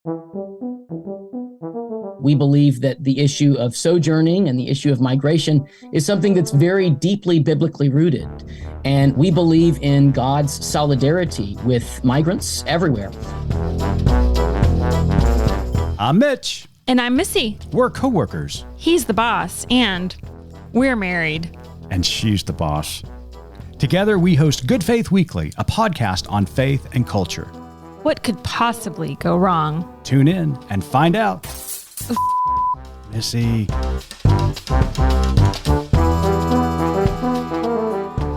We believe that the issue of sojourning and the issue of migration is something that's very deeply biblically rooted. And we believe in God's solidarity with migrants everywhere. I'm Mitch. And I'm Missy. We're co-workers. He's the boss, and we're married. And she's the boss. Together, we host Good Faith Weekly, a podcast on faith and culture. What could possibly go wrong? Tune in and find out. Missy.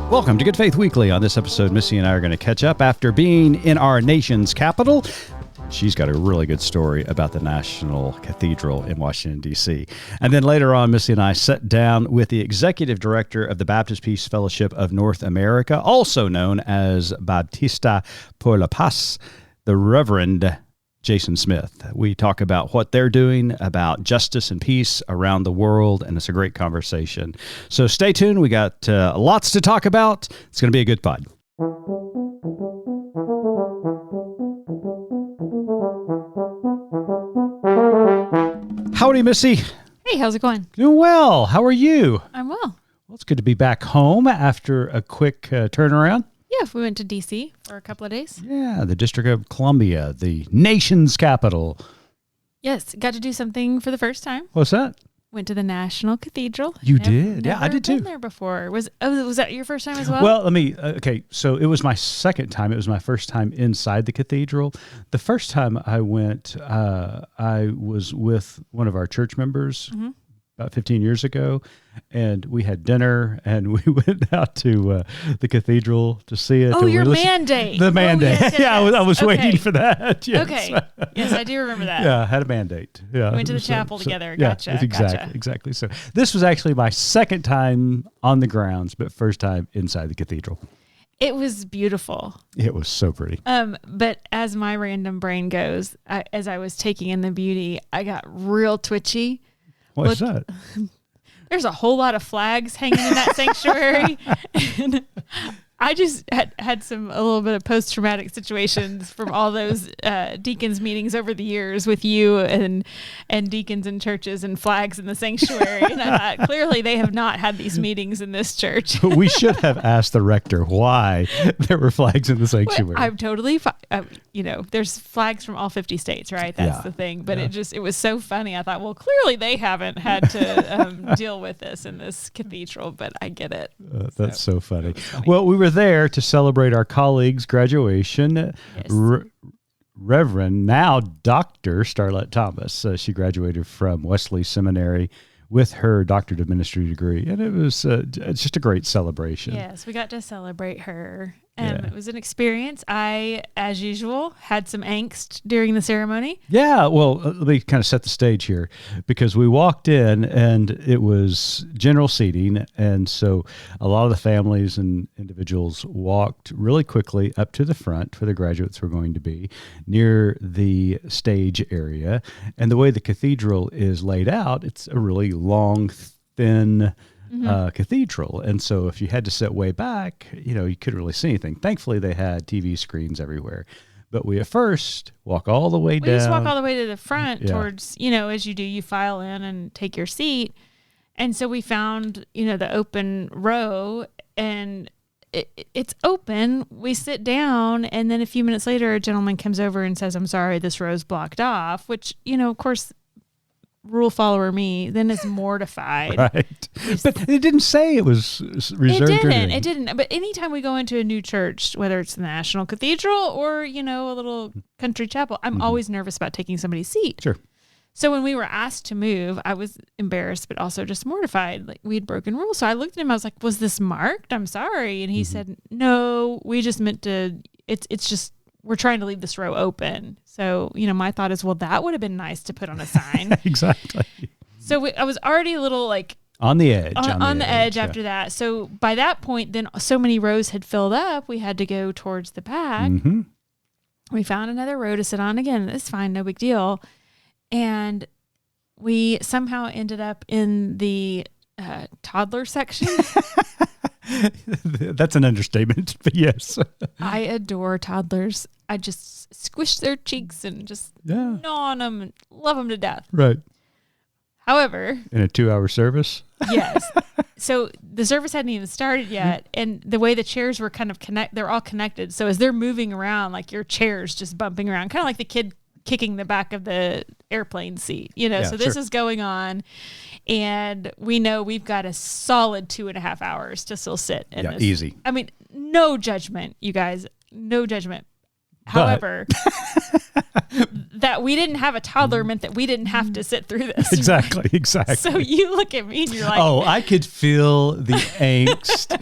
Welcome to Good Faith Weekly. On this episode, Missy and I are going to catch up after being in our nation's capital. She's got a really good story about the National Cathedral in Washington, D.C. And then later on, Missy and I sat down with the executive director of the Baptist Peace Fellowship of North America, also known as Bautistas pour la Paz, the Reverend Jason Smith. We talk about what they're doing about justice and peace around the world, and it's a great conversation. So stay tuned. We got lots to talk about. It's going to be a good pod. Howdy, Missy. Hey, how's it going? Doing well. How are you? I'm well. Well, it's good to be back home after a quick turnaround. Yeah, we went to D.C. for a couple of days. Yeah, the District of Columbia, the nation's capital. Yes, got to do something for the first time. What's that? Went to the National Cathedral. You did? Yeah, I did too. Been there before. Was that your first time as well? Well, okay, so it was my second time. It was my first time inside the cathedral. The first time I went, I was with one of our church members about 15 years ago, and we had dinner, and we went out to the cathedral to see it. Oh, your mandate. The mandate. Yes, yeah, yes. I was waiting for that. Yes. Okay. Yes, I do remember that. Yeah, I had a mandate. Yeah. We went to the chapel together. Yeah, Gotcha. exactly. So this was actually my second time on the grounds, but first time inside the cathedral. It was beautiful. It was so pretty. But as my random brain goes, as I was taking in the beauty, I got real twitchy. What's that? There's a whole lot of flags hanging in that sanctuary. And I just had a little bit of post-traumatic situations from all those deacons meetings over the years with you and deacons in churches and flags in the sanctuary. And I thought, clearly they have not had these meetings in this church. We should have asked the rector why there were flags in the sanctuary. Well, I'm totally fine. There's flags from all 50 states, right? That's the thing. But it was so funny. I thought, well, clearly they haven't had to deal with this in this cathedral, but I get it. That's so funny. Well, we were there to celebrate our colleague's graduation. Yes. Reverend, now Dr. Starlett Thomas. She graduated from Wesley Seminary with her Doctorate of Ministry degree, and it was just a great celebration. Yes, we got to celebrate her. It was an experience. I, as usual, had some angst during the ceremony. Yeah, well, let me kind of set the stage here, because we walked in and it was general seating, and so a lot of the families and individuals walked really quickly up to the front where the graduates were going to be, near the stage area. And the way the cathedral is laid out, it's a really long, thin cathedral, and so if you had to sit way back, you couldn't really see anything. Thankfully, they had TV screens everywhere, but we at first walk all the way down. We just walk all the way to the front towards, as you do, you file in and take your seat. And so we found, the open row, and it's open. We sit down, and then a few minutes later, a gentleman comes over and says, "I'm sorry, this row's blocked off," which, of course, rule follower me then is mortified. Right. But it didn't say it was reserved. It didn't. But anytime we go into a new church, whether it's the National Cathedral or, a little country chapel, I'm always nervous about taking somebody's seat. Sure. So when we were asked to move, I was embarrassed, but also just mortified. Like, we had broken rules. So I looked at him, I was like, "Was this marked? I'm sorry." And he said, "No, we just meant to, it's just, we're trying to leave this row open." So, my thought is, well, that would have been nice to put on a sign. Exactly. So I was already a little on the edge. On the edge after that. So by that point, then so many rows had filled up, we had to go towards the back. Mm-hmm. We found another row to sit on. Again, it's fine, no big deal. And we somehow ended up in the toddler section. That's an understatement, but yes. I adore toddlers. I just squish their cheeks and just gnaw on them and love them to death. Right. However, in a 2-hour service? Yes. So the service hadn't even started yet. And the way the chairs were kind of they're all connected. So as they're moving around, like your chair's just bumping around, kind of like the kid kicking the back of the airplane seat, so this is going on. And we know we've got a solid 2.5 hours to still sit in this. Easy. I mean, no judgment, you guys, no judgment. However, that we didn't have a toddler meant that we didn't have to sit through this. Exactly. So you look at me and you're like, oh, I could feel the angst,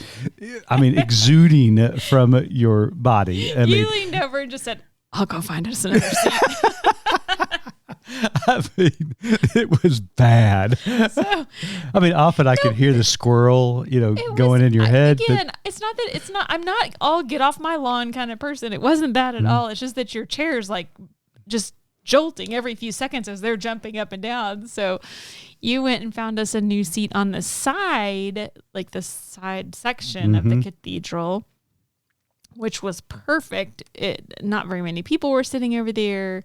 exuding from your body. You leaned over and just said, I'll go find us another seat. It was bad. So, often I could hear the squirrel, going in your head. Again, I'm not all get off my lawn kind of person. It wasn't that at all. It's just that your chair's like just jolting every few seconds as they're jumping up and down. So you went and found us a new seat on the side, like the side section of the cathedral, which was perfect. Not very many people were sitting over there.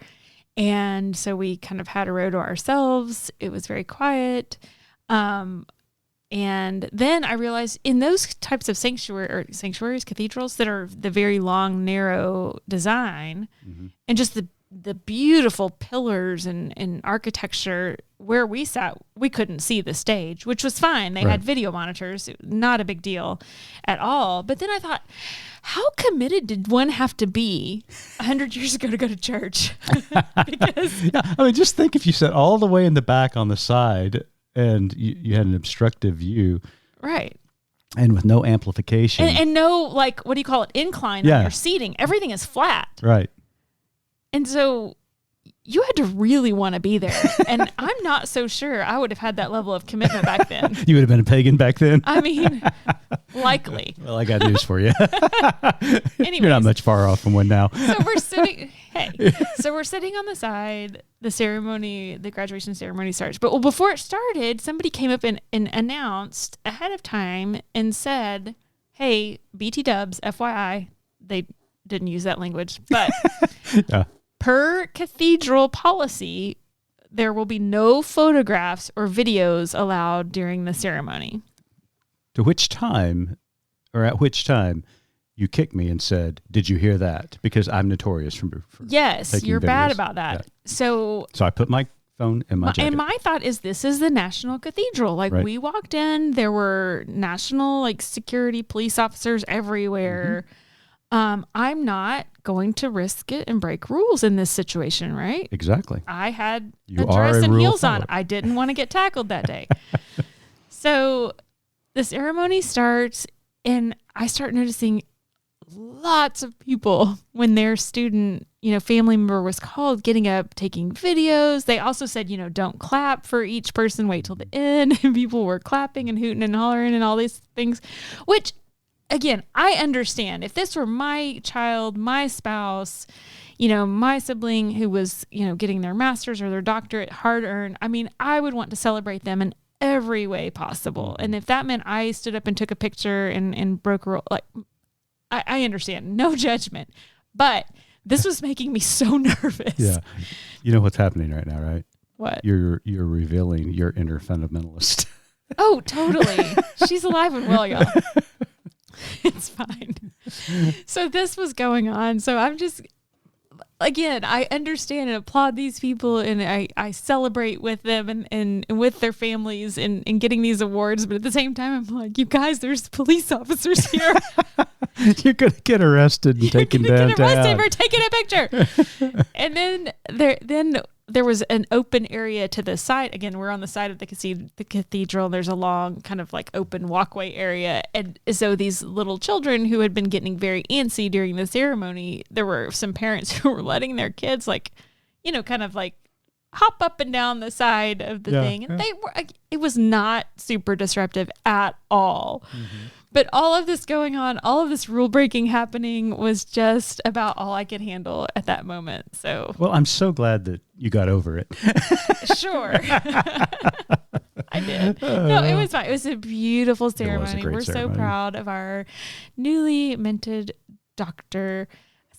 And so we kind of had a row to ourselves. It was very quiet. And then I realized in those types of sanctuaries, cathedrals that are the very long, narrow design, and just the beautiful pillars and architecture, where we sat, we couldn't see the stage, which was fine. They had video monitors, not a big deal at all. But then I thought, how committed did one have to be 100 years ago to go to church? Because just think if you sat all the way in the back on the side and you had an obstructive view. Right. And with no amplification. And no, what do you call it? Incline on your seating. Everything is flat. Right. And so you had to really want to be there. And I'm not so sure I would have had that level of commitment back then. You would have been a pagan back then? Likely. Well, I got news for you. Anyways, you're not much far off from one now. So we're sitting on the side. The graduation ceremony starts. But before it started, somebody came up and announced ahead of time and said, hey, BT dubs, FYI, they didn't use that language, but per cathedral policy, there will be no photographs or videos allowed during the ceremony. At which time you kicked me and said, did you hear that? Because I'm notorious for yes, you're videos. Bad about that. Yeah. So I put my phone in my jacket. And my thought is, this is the National Cathedral. We walked in, there were national security police officers everywhere. I'm not going to risk it and break rules in this situation, right? Exactly. I had a dress and heels on. I didn't want to get tackled that day. So the ceremony starts, and I start noticing lots of people when their student, family member was called, getting up, taking videos. They also said, don't clap for each person, wait till the end. And people were clapping and hooting and hollering and all these things, which, again, I understand. If this were my child, my spouse, my sibling who was, getting their master's or their doctorate, hard earned, I would want to celebrate them in every way possible. And if that meant I stood up and took a picture and broke a rule, I understand. No judgment. But this was making me so nervous. Yeah. You know what's happening right now, right? What? You're revealing your inner fundamentalist. Oh, totally. She's alive and well, y'all. It's fine. So this was going on. So I'm just, again, I understand and applaud these people, and I celebrate with them and with their families and getting these awards. But at the same time, I'm like, you guys, there's police officers here. You're going to get arrested and taken downtown. Get arrested for taking a picture. And then there was an open area to the side. Again, we're on the side of the cathedral, and there's a long kind of open walkway area. And so these little children who had been getting very antsy during the ceremony, there were some parents who were letting their kids hop up and down the side of the thing. And it was not super disruptive at all. Mm-hmm. But all of this going on, all of this rule breaking happening was just about all I could handle at that moment. So, well, I'm so glad that you got over it. Sure. I I did. No, it was fine. It was a beautiful ceremony. We're so proud of our newly minted Dr.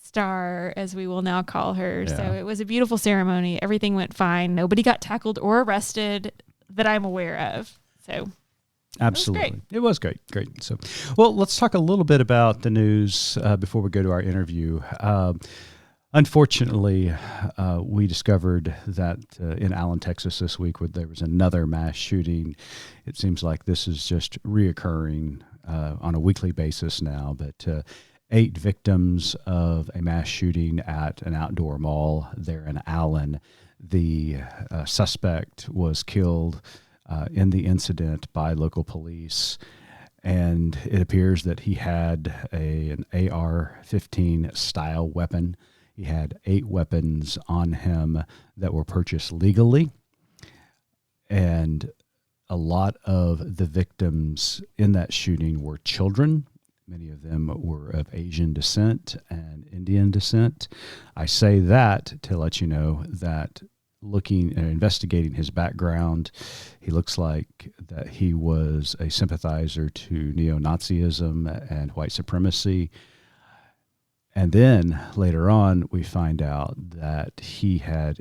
Star, as we will now call her. Yeah. So it was a beautiful ceremony. Everything went fine. Nobody got tackled or arrested that I'm aware of. So absolutely. It was great. Great. So, well, let's talk a little bit about the news before we go to our interview. Unfortunately, we discovered that in Allen, Texas this week, where there was another mass shooting. It seems like this is just reoccurring on a weekly basis now, but 8 victims of a mass shooting at an outdoor mall there in Allen. The suspect was killed in the incident by local police, and it appears that he had an AR-15 style weapon. He had 8 weapons on him that were purchased legally, and a lot of the victims in that shooting were children. Many of them were of Asian descent and Indian descent. I say that to let you know that looking and investigating his background, he looks like that he was a sympathizer to neo-Nazism and white supremacy. And then later on, we find out that he had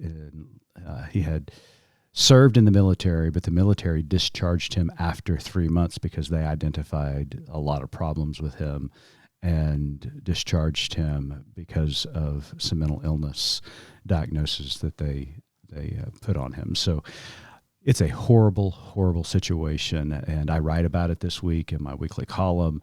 served in the military, but the military discharged him after 3 months because they identified a lot of problems with him and discharged him because of some mental illness diagnosis that they put on him. So it's a horrible, horrible situation, and I write about it this week in my weekly column.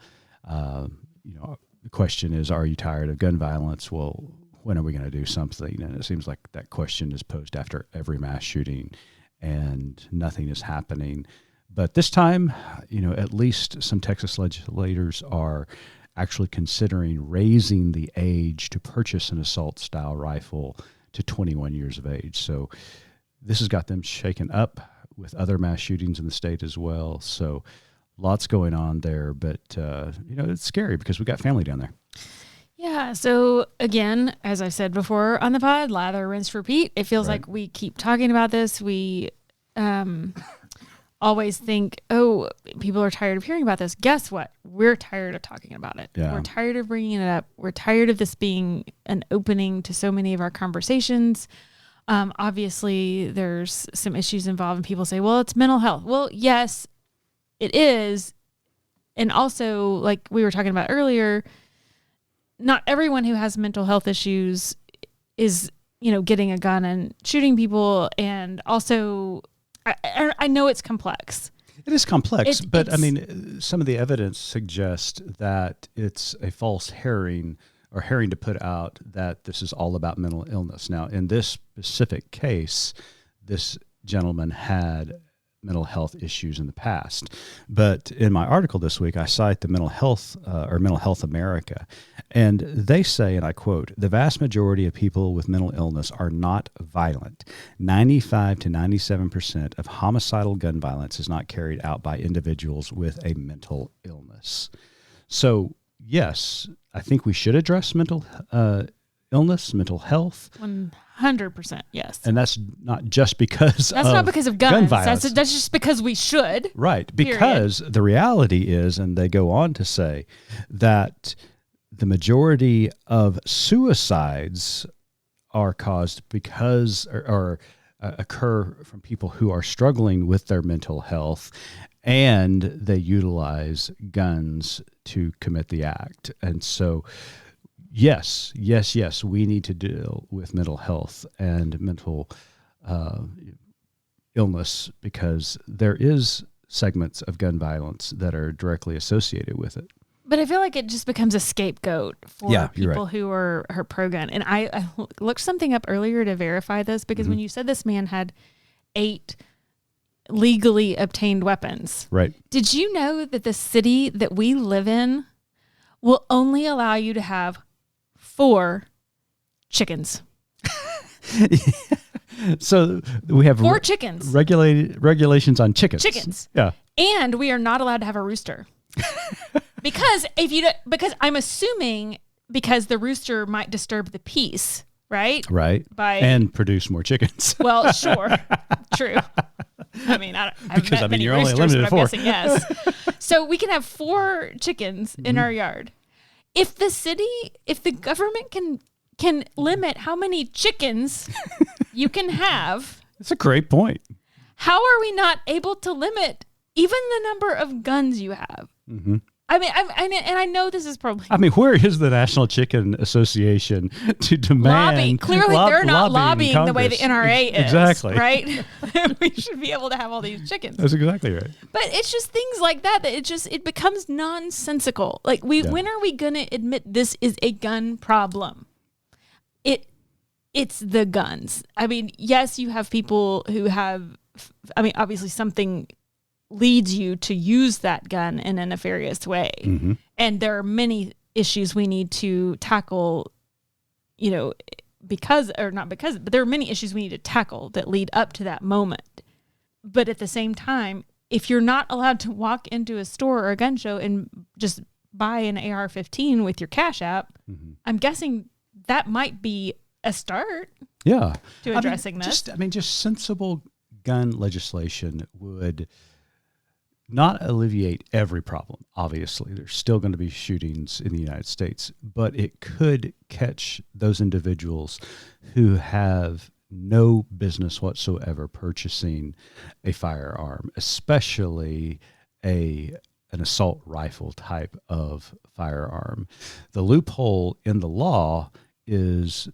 The question is, are you tired of gun violence? Well, when are we going to do something? And it seems like that question is posed after every mass shooting, and nothing is happening. But this time, at least some Texas legislators are actually considering raising the age to purchase an assault-style rifle to 21 years of age. So this has got them shaken up with other mass shootings in the state as well. So lots going on there, but it's scary because we got family down there. Yeah. So again, as I said before on the pod, lather, rinse, repeat. It feels like we keep talking about this. We always think, oh, people are tired of hearing about this. Guess what? We're tired of talking about it. Yeah. We're tired of bringing it up. We're tired of this being an opening to so many of our conversations. Obviously, there's some issues involved, and people say, well, it's mental health. Well, yes, it is. And also, like we were talking about earlier, not everyone who has mental health issues is, getting a gun and shooting people. And also, I know it's complex. It is complex, but some of the evidence suggests that it's a false herring to put out that this is all about mental illness. Now, in this specific case, this gentleman had mental health issues in the past. But in my article this week, I cite the Mental Health America, and they say, and I quote, "The vast majority of people with mental illness are not violent. 95 to 97% of homicidal gun violence is not carried out by individuals with a mental illness." So, yes, I think we should address mental illness, mental health. 100%, yes. And that's not just because that's not because of guns. Violence. That's just because we should. Right. Because the reality is, and they go on to say, that the majority of suicides are caused because or occur from people who are struggling with their mental health, and they utilize guns to commit the act. And so, yes, we need to deal with mental health and mental illness, because there is segments of gun violence that are directly associated with it. But I feel like it just becomes a scapegoat for people who are pro-gun. And I looked something up earlier to verify this, because when you said this man had 8 legally obtained weapons. Right. Did you know that the city that we live in will only allow you to have 4 chickens? So we have 4 chickens. Regulations on chickens. Chickens. Yeah. And we are not allowed to have a rooster. because I'm assuming because the rooster might disturb the peace, right? Right. And produce more chickens. Well, sure. True. I mean, I've because met I mean, many you're only roosters, limited but to I'm 4. guessing yes. So we can have 4 chickens in our yard. If the government can limit how many chickens you can have, That's a great point. how are we not able to limit even the number of guns you have? Mm-hmm. I mean, I know this is probably... I mean, where is the National Chicken Association to demand... Clearly, they're not lobbying the way the Congress? NRA is. Exactly. Right? We should be able to have all these chickens. That's exactly right. But it's just things like that it becomes nonsensical. Like, when are we going to admit this is a gun problem? It's the guns. I mean, yes, you have people who have... I mean, obviously something leads you to use that gun in a nefarious way. Mm-hmm. And there are many issues we need to tackle, but there are many issues we need to tackle that lead up to that moment. But at the same time, if you're not allowed to walk into a store or a gun show and just buy an AR-15 with your Cash App, I'm guessing that might be a start to addressing this. Just sensible gun legislation would not alleviate every problem. Obviously, there's still going to be shootings in the United States, but it could catch those individuals who have no business whatsoever purchasing a firearm, especially an assault rifle type of firearm. The loophole in the law is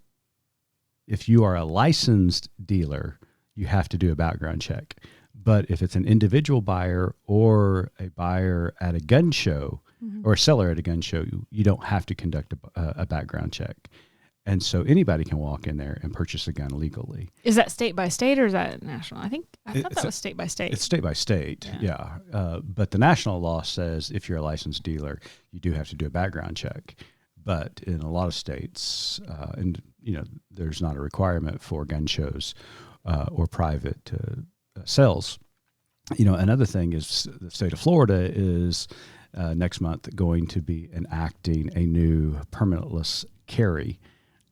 if you are a licensed dealer, you have to do a background check. But if it's an individual buyer or a buyer at a gun show or a seller at a gun show, you don't have to conduct a background check. And so anybody can walk in there and purchase a gun legally. Is that state by state or is that national? I thought that was state by state. It's state by state, yeah. But the national law says if you're a licensed dealer, you do have to do a background check. But in a lot of states, there's not a requirement for gun shows or private sales. Another thing is the state of Florida is next month going to be enacting a new permitless carry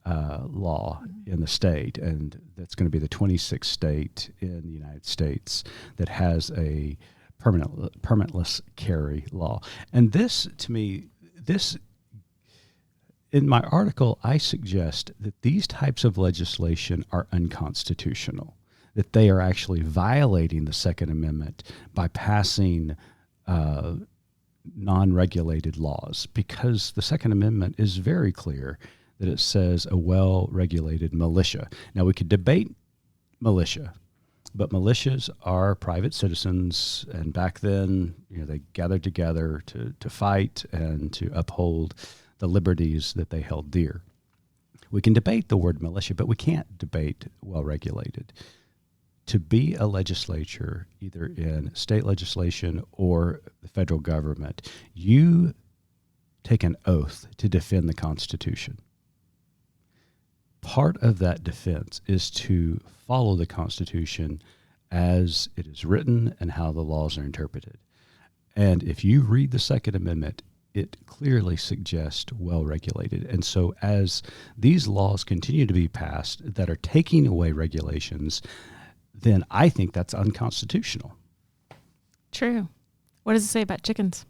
law in the state, and that's going to be the 26th state in the United States that has a permitless carry law. And this, to me, in my article, I suggest that these types of legislation are unconstitutional, that they are actually violating the Second Amendment by passing non-regulated laws, because the Second Amendment is very clear that it says a well-regulated militia. Now, we could debate militia, but militias are private citizens, and back then, they gathered together to fight and to uphold the liberties that they held dear. We can debate the word militia, but we can't debate well-regulated. To be a legislature, either in state legislation or the federal government, you take an oath to defend the Constitution. Part of that defense is to follow the Constitution as it is written and how the laws are interpreted. And if you read the Second Amendment, it clearly suggests well-regulated. And so as these laws continue to be passed that are taking away regulations, then I think that's unconstitutional. True. What does it say about chickens?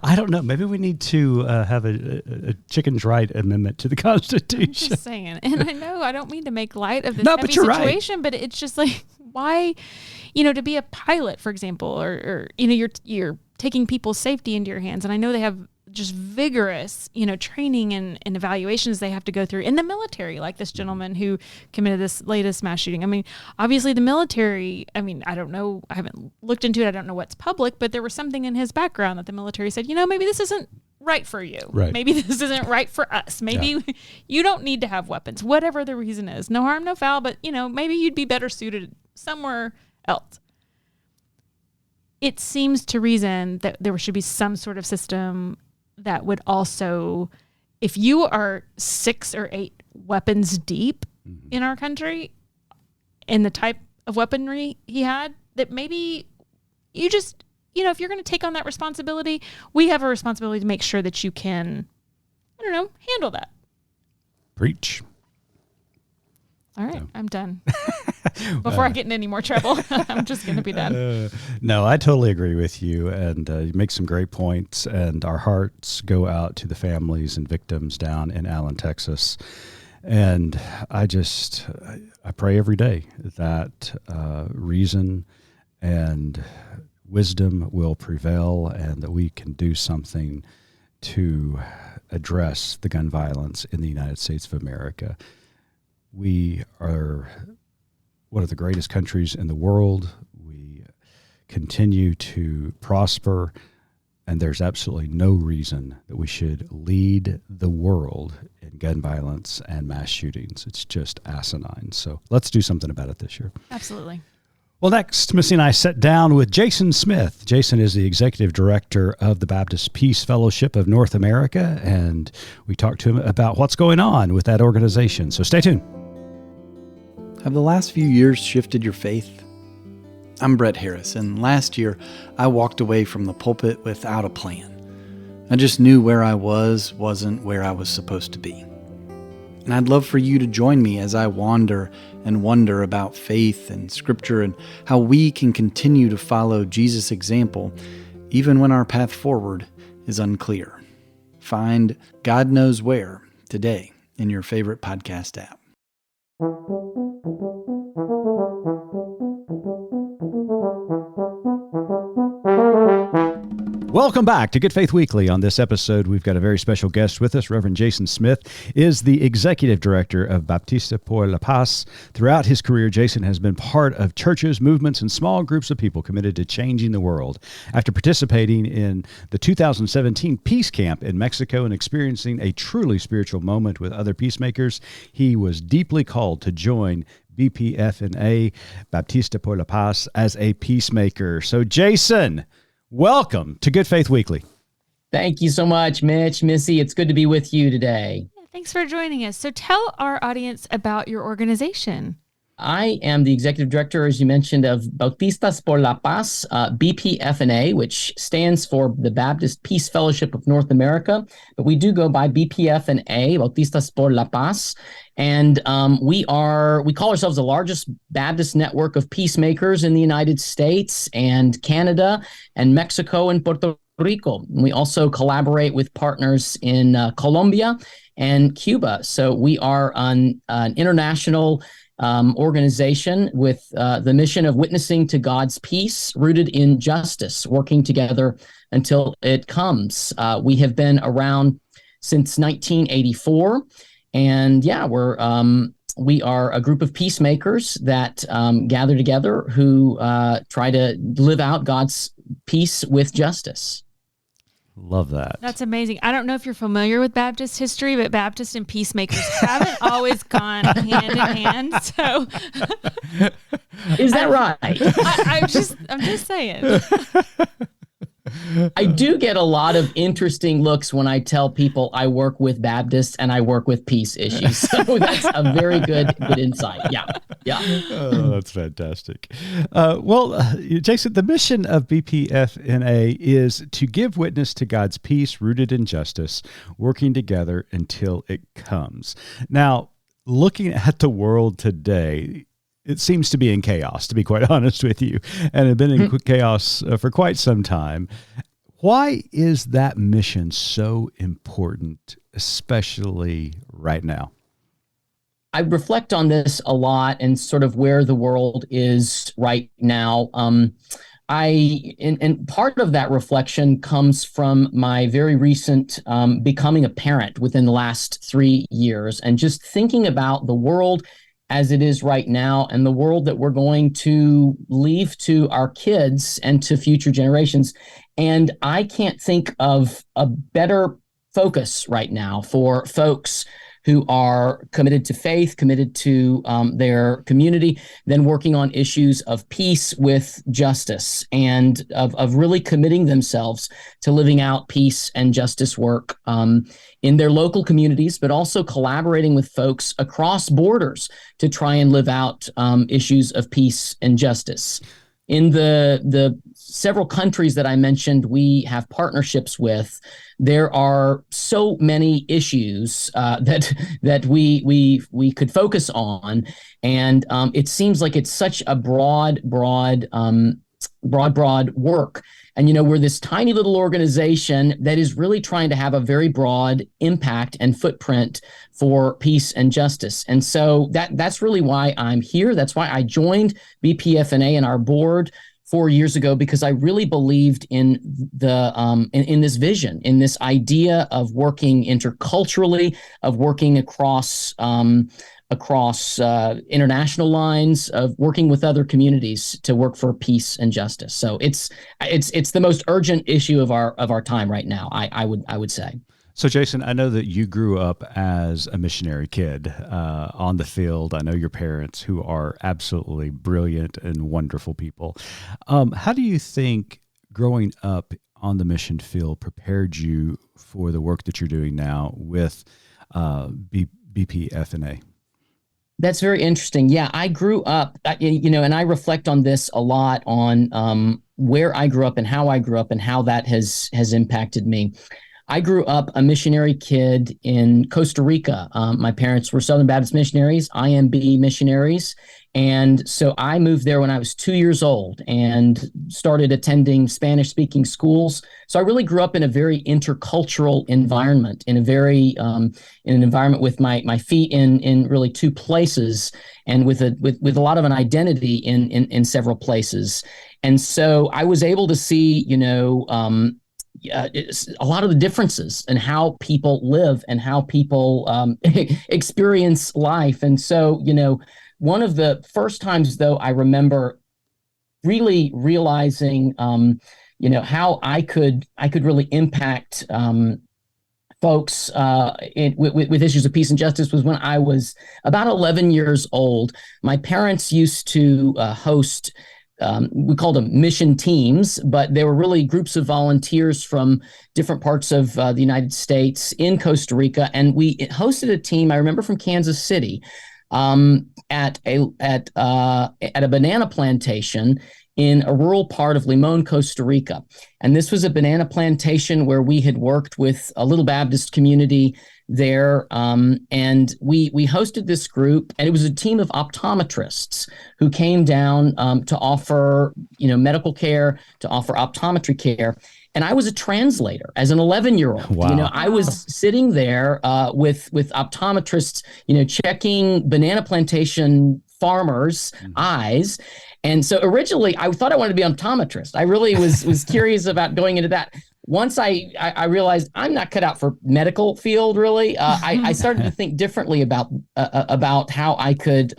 I don't know. Maybe we need to have a chickens' right amendment to the Constitution. I'm just saying. And I know I don't mean to make light of this heavy situation, right. But it's just like, why, to be a pilot, for example, or you're taking people's safety into your hands. And I know they have just vigorous, training and evaluations they have to go through in the military, like this gentleman who committed this latest mass shooting. I mean, obviously the military, I don't know, I haven't looked into it. I don't know what's public, but there was something in his background that the military said, maybe this isn't right for you. Right. Maybe this isn't right for us. Maybe you don't need to have weapons, whatever the reason is. No harm, no foul, but maybe you'd be better suited somewhere else. It seems to reason that there should be some sort of system that would also, if you are 6 or 8 weapons deep in our country in the type of weaponry he had, that maybe you just, if you're going to take on that responsibility, we have a responsibility to make sure that you can, handle that. Preach. All right, I'm done. before I get in any more trouble. I'm just going to be done. No, I totally agree with you. And you make some great points. And our hearts go out to the families and victims down in Allen, Texas. And I pray every day that reason and wisdom will prevail and that we can do something to address the gun violence in the United States of America. We are one of the greatest countries in the world. We continue to prosper, and there's absolutely no reason that we should lead the world in gun violence and mass shootings. It's just asinine. So let's do something about it this year. Absolutely. Well, next, Missy and I sat down with Jason Smith. Jason is the executive director of the Baptist Peace Fellowship of North America, and we talked to him about what's going on with that organization. So stay tuned. Have the last few years shifted your faith? I'm Brett Harris, and last year I walked away from the pulpit without a plan. I just knew where I wasn't where I was supposed to be. And I'd love for you to join me as I wander and wonder about faith and Scripture and how we can continue to follow Jesus' example even when our path forward is unclear. Find God Knows Where today in your favorite podcast app. Welcome back to Good Faith Weekly. On this episode, we've got a very special guest with us. Reverend Jason Smith is the executive director of Bautistas por la Paz. Throughout his career, Jason has been part of churches, movements, and small groups of people committed to changing the world. After participating in the 2017 Peace Camp in Mexico and experiencing a truly spiritual moment with other peacemakers, he was deeply called to join BPFNA, Bautistas por la Paz, as a peacemaker. So, Jason, welcome to Good Faith Weekly. Thank you so much, Mitch, Missy. It's good to be with you today. Thanks for joining us. So tell our audience about your organization. I am the executive director, as you mentioned, of Bautistas por la Paz, BPFNA, which stands for the Baptist Peace Fellowship of North America. But we do go by BPFNA, Bautistas por la Paz. And we call ourselves the largest Baptist network of peacemakers in the United States and Canada and Mexico and Puerto Rico. We also collaborate with partners in Colombia and Cuba. So we are an international organization with the mission of witnessing to God's peace rooted in justice, working together until it comes. We have been around since 1984. And yeah, we are a group of peacemakers that gather together who try to live out God's peace with justice. Love that. That's amazing. I don't know if you're familiar with Baptist history, but Baptist and peacemakers haven't always gone hand in hand. So, is that right? I'm just saying. I do get a lot of interesting looks when I tell people I work with Baptists and I work with peace issues. So that's a very good insight. Yeah. Oh, that's fantastic. Jason, the mission of BPFNA is to give witness to God's peace rooted in justice, working together until it comes. Now, looking at the world today, it seems to be in chaos, to be quite honest with you, and have been in chaos for quite some time. Why is that mission so important, especially right now? I reflect on this a lot and sort of where the world is right now. And part of that reflection comes from my very recent becoming a parent within the last 3 years, and just thinking about the world as it is right now and the world that we're going to leave to our kids and to future generations. And I can't think of a better focus right now for folks who are committed to faith, committed to their community, than working on issues of peace with justice and of really committing themselves to living out peace and justice work in their local communities, but also collaborating with folks across borders to try and live out issues of peace and justice. in the several countries that I mentioned we have partnerships with, there are so many issues that we could focus on, and it seems like it's such a broad work. And, we're this tiny little organization that is really trying to have a very broad impact and footprint for peace and justice. And so that's really why I'm here. That's why I joined BPFNA and our board 4 years ago, because I really believed in in this vision, in this idea of working interculturally, of working across international lines, of working with other communities to work for peace and justice. So it's the most urgent issue of our time right now, I would say. So, Jason, I know that you grew up as a missionary kid on the field. I know your parents, who are absolutely brilliant and wonderful people. How do you think growing up on the mission field prepared you for the work that you're doing now with BPFNA? That's very interesting. Yeah, I grew up, and I reflect on this a lot, on where I grew up and how I grew up and how that has impacted me. I grew up a missionary kid in Costa Rica. My parents were Southern Baptist missionaries, IMB missionaries. And so I moved there when I was 2 years old and started attending Spanish-speaking schools. So I really grew up in a very intercultural environment, in an environment with my feet in really two places, and with a lot of an identity in several places. And so I was able to see, it's a lot of the differences in how people live and how people experience life. And so, one of the first times, though, I remember really realizing, how I could really impact folks with issues of peace and justice was when I was about 11 years old. My parents used to host we called them mission teams, but they were really groups of volunteers from different parts of the United States in Costa Rica. And we hosted a team, I remember, from Kansas City at a banana plantation in a rural part of Limon, Costa Rica. And this was a banana plantation where we had worked with a little Baptist community there. And we hosted this group, and it was a team of optometrists who came down to offer, medical care, to offer optometry care. And I was a translator as an 11-year-old. Wow. I was sitting there with optometrists, checking banana plantation farmers' eyes. And so originally I thought I wanted to be an optometrist. I really was curious about going into that. Once I realized I'm not cut out for medical field, really, I started to think differently about how I could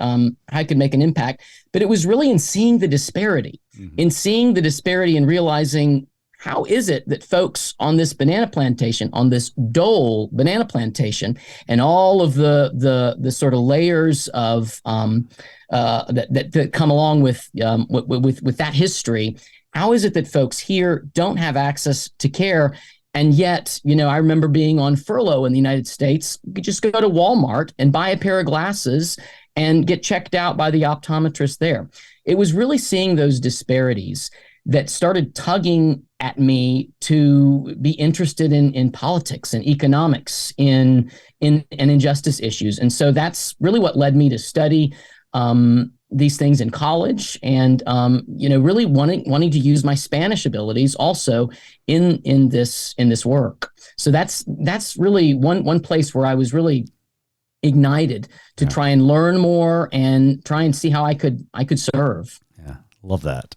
make an impact. But it was really in seeing the disparity, and realizing, how is it that folks on this banana plantation, on this Dole banana plantation, and all of the sort of layers of that come along with that history, how is it that folks here don't have access to care? And yet, I remember being on furlough in the United States. You could just go to Walmart and buy a pair of glasses and get checked out by the optometrist there. It was really seeing those disparities that started tugging at me to be interested in politics and economics, in injustice issues. And so that's really what led me to study these things in college, and really wanting to use my Spanish abilities also in this work. So that's really one place where I was really ignited to try and learn more and try and see how I could serve. Yeah, love that.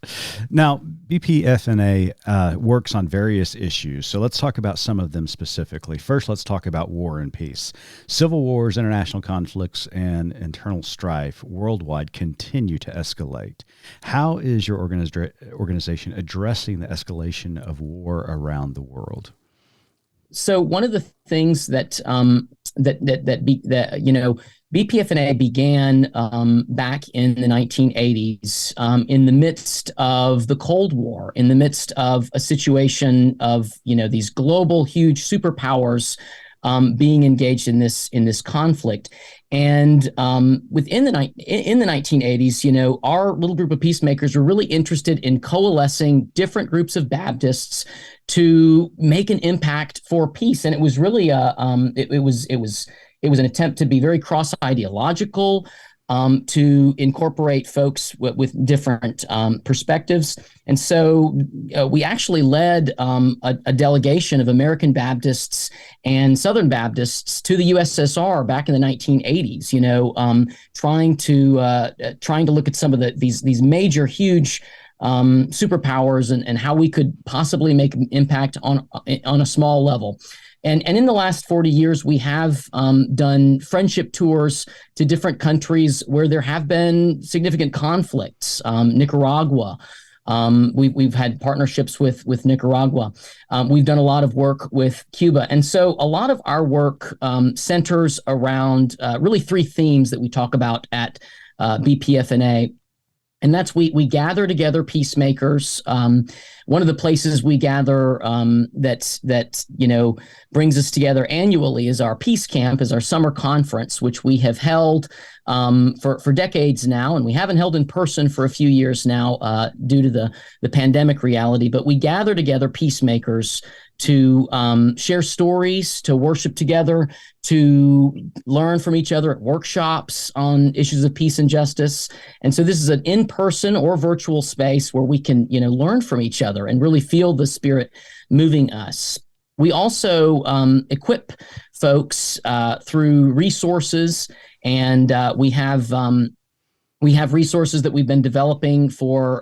Now, BPFNA works on various issues, so let's talk about some of them specifically. First, let's talk about war and peace. Civil wars, international conflicts, and internal strife worldwide continue to escalate. How is your organization addressing the escalation of war around the world? So one of the things that BPFNA began back in the 1980s, in the midst of the Cold War, in the midst of a situation of these global huge superpowers being engaged in this conflict. And within in the 1980s, our little group of peacemakers were really interested in coalescing different groups of Baptists to make an impact for peace. And it was really it was an attempt to be very cross ideological, to incorporate folks with different perspectives. And so we actually led a delegation of American Baptists and Southern Baptists to the USSR back in the 1980s, trying to look at some of these major, huge superpowers and how we could possibly make an impact on a small level. And in the last 40 years, we have done friendship tours to different countries where there have been significant conflicts. Nicaragua, we've had partnerships with Nicaragua. We've done a lot of work with Cuba. And so a lot of our work centers around really three themes that we talk about at BPFNA. And that's we gather together peacemakers. One of the places we gather that brings us together annually is our Peace Camp, is our summer conference, which we have held for decades now, and we haven't held in person for a few years now due to the pandemic reality. But we gather together peacemakers to share stories, to worship together, to learn from each other at workshops on issues of peace and justice. And so this is an in-person or virtual space where we can, learn from each other and really feel the Spirit moving us. We also equip folks through resources, and we have resources that we've been developing for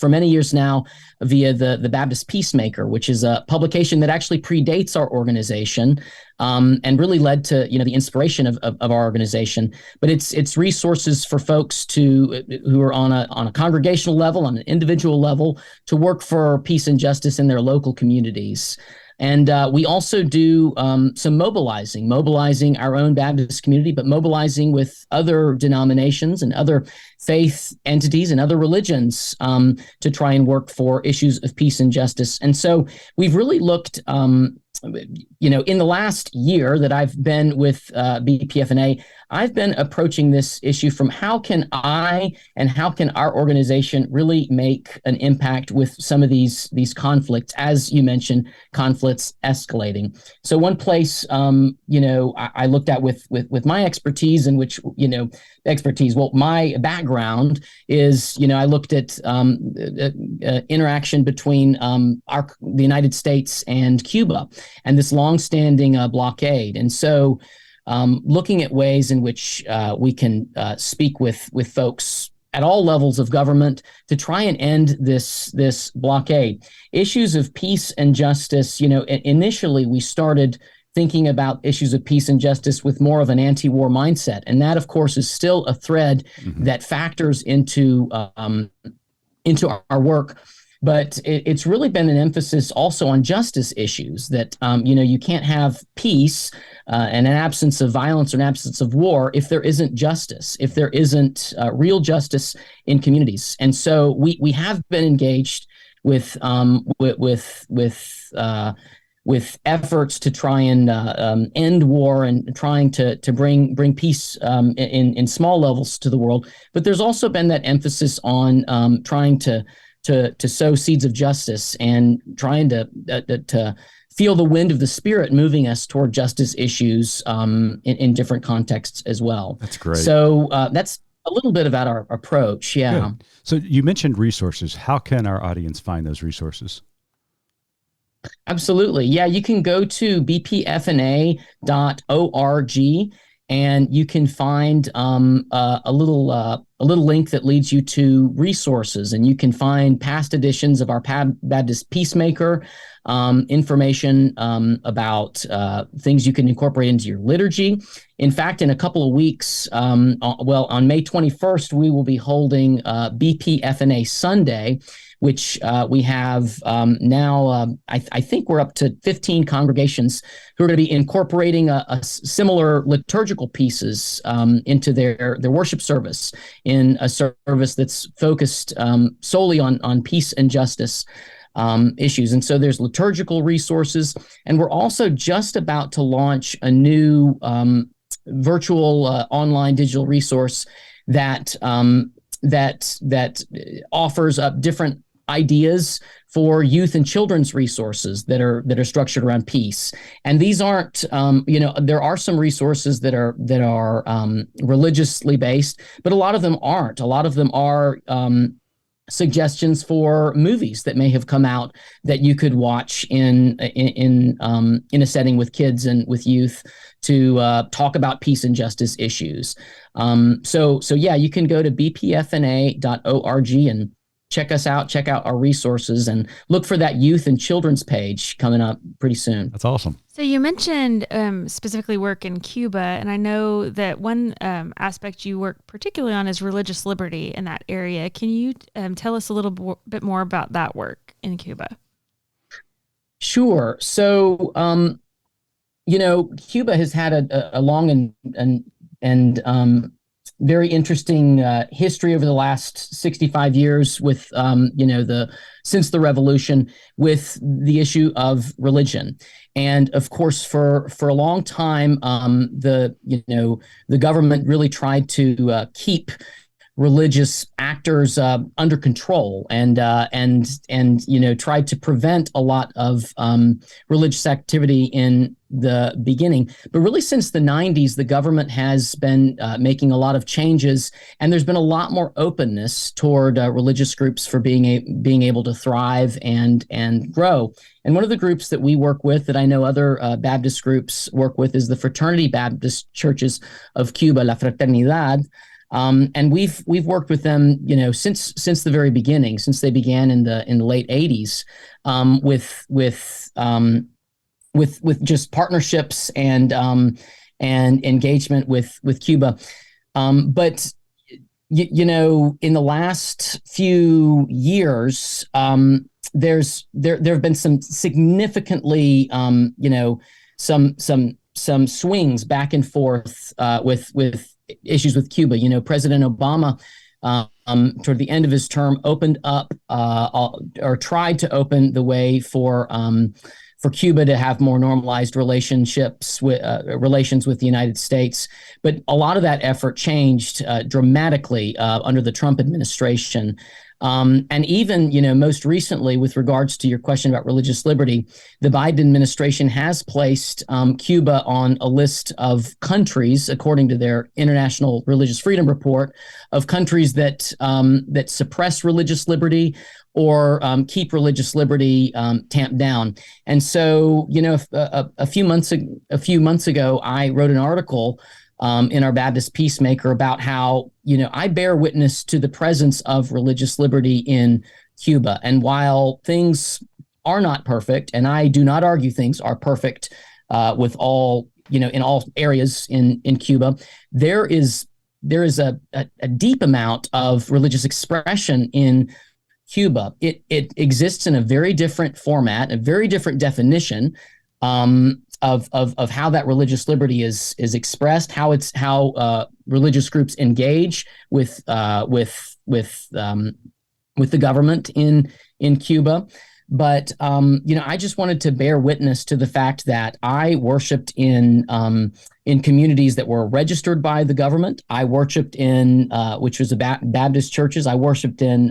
many years now via the Baptist Peacemaker, which is a publication that actually predates our organization and really led to the inspiration of our organization. But it's resources for folks who are on a congregational level, on an individual level, to work for peace and justice in their local communities. And we also do some mobilizing our own Baptist community, but mobilizing with other denominations and other faith entities and other religions to try and work for issues of peace and justice. And so we've really looked, in the last year that I've been with BPFNA, I've been approaching this issue from how can I and how can our organization really make an impact with some of these conflicts, as you mentioned, conflicts escalating. So one place, I looked at with my expertise, in which, my background is, I looked at interaction between the United States and Cuba and this longstanding blockade. And so looking at ways in which we can speak with folks at all levels of government to try and end this blockade. Issues of peace and justice, initially we started thinking about issues of peace and justice with more of an anti-war mindset. And that, of course, is still a thread that factors into our work. But it's really been an emphasis also on justice issues that, you can't have peace and an absence of violence or an absence of war if there isn't justice, if there isn't real justice in communities. And so we have been engaged with efforts to try and end war and trying to bring peace in small levels to the world. But there's also been that emphasis on trying to sow seeds of justice and trying to feel the wind of the Spirit moving us toward justice issues in different contexts as well. That's great. So that's a little bit about our approach. Yeah. Good. So you mentioned resources. How can our audience find those resources? Absolutely. Yeah, you can go to bpfna.org and you can find a little link that leads you to resources, and you can find past editions of our Baptist Peacemaker, information about things you can incorporate into your liturgy. In fact, in a couple of weeks, on May 21st, we will be holding BPFNA Sunday, which we have now, I think we're up to 15 congregations who are going to be incorporating a similar liturgical pieces into their worship service, in a service that's focused solely on peace and justice issues. And so there's liturgical resources, and we're also just about to launch a new virtual online digital resource that offers up different ideas for youth and children's resources that are structured around peace. And these aren't, there are some resources that are religiously based, but a lot of them aren't. A lot of them are suggestions for movies that may have come out that you could watch in a setting with kids and with youth to talk about peace and justice issues. So yeah, you can go to bpfna.org and check us out, check out our resources, and look for that youth and children's page coming up pretty soon. That's awesome. So you mentioned specifically work in Cuba, and I know that one aspect you work particularly on is religious liberty in that area. Can you tell us a little bit more about that work in Cuba? Sure. So, Cuba has had a long and very interesting history over the last 65 years with, since the revolution, with the issue of religion. And of course, for a long time, the government really tried to keep religious actors under control and tried to prevent a lot of religious activity in the beginning. But really, since the 90s, the government has been making a lot of changes, and there's been a lot more openness toward religious groups for being able to thrive and grow. And one of the groups that we work with, that I know other Baptist groups work with, is the Fraternity Baptist Churches of Cuba, La Fraternidad. And we've worked with them, since the very beginning, since they began in the late 80s, with just partnerships and engagement with Cuba. But in the last few years, there have been some significantly, some swings back and forth with issues with Cuba. President Obama, toward the end of his term, opened up or tried to open the way for Cuba to have more normalized relations with the United States. But a lot of that effort changed dramatically under the Trump administration. And even, most recently, with regards to your question about religious liberty, the Biden administration has placed Cuba on a list of countries, according to their International Religious Freedom Report, of countries that suppress religious liberty or keep religious liberty tamped down. And so, a few months ago, I wrote an article in our Baptist Peacemaker about how, I bear witness to the presence of religious liberty in Cuba. And while things are not perfect, and I do not argue things are perfect with all, in all areas in Cuba, there is a deep amount of religious expression in Cuba. It exists in a very different format, a very different definition of how that religious liberty is expressed, how religious groups engage with the government in Cuba. But I just wanted to bear witness to the fact that I worshiped in communities that were registered by the government. I worshiped in which was Baptist churches. I worshiped in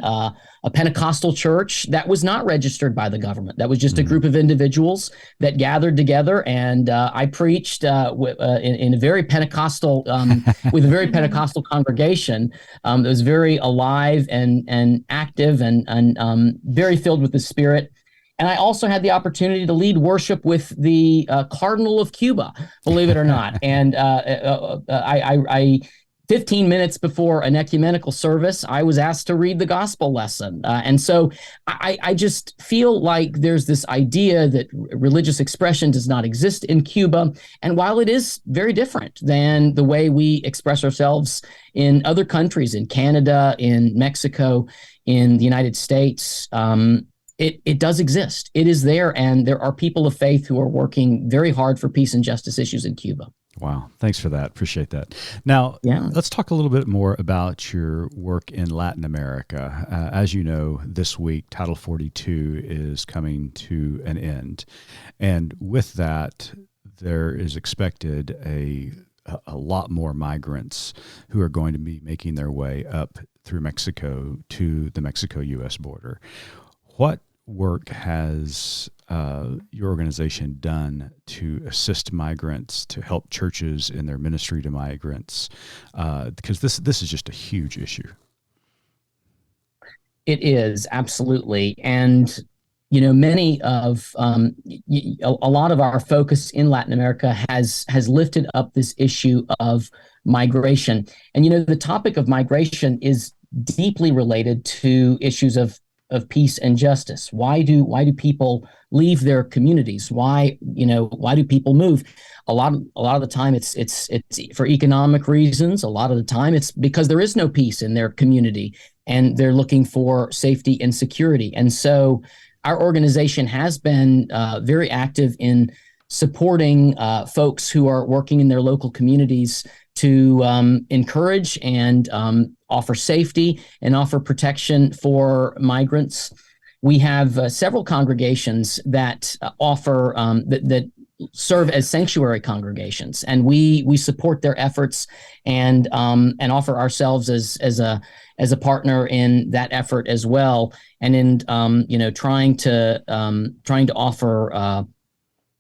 a Pentecostal church that was not registered by the government. That was just a group of individuals that gathered together, and I preached in a very Pentecostal with a very Pentecostal congregation that was very alive and active and very filled with the Spirit. And I also had the opportunity to lead worship with the Cardinal of Cuba, believe it or not. And I 15 minutes before an ecumenical service, I was asked to read the gospel lesson. And so I just feel like there's this idea that religious expression does not exist in Cuba. And while it is very different than the way we express ourselves in other countries, in Canada, in Mexico, in the United States, it does exist. It is there, and there are people of faith who are working very hard for peace and justice issues in Cuba. Wow. Thanks for that. Appreciate that. Now, let's talk a little bit more about your work in Latin America. As you know, this week, Title 42 is coming to an end. And with that, there is expected a a lot more migrants who are going to be making their way up through Mexico to the Mexico-U.S. border. What work has your organization done to assist migrants, to help churches in their ministry to migrants? Because this is just a huge issue. It is, absolutely. And, many of a lot of our focus in Latin America has lifted up this issue of migration. And, the topic of migration is deeply related to issues of peace and justice. Why do people leave their communities? Why do people move? A lot of the time it's for economic reasons. A lot of the time it's because there is no peace in their community and they're looking for safety and security. And so our organization has been very active in supporting folks who are working in their local communities to encourage and offer safety and offer protection for migrants. We have several congregations that offer that serve as sanctuary congregations, and we support their efforts and offer ourselves as a partner in that effort as well, and in trying to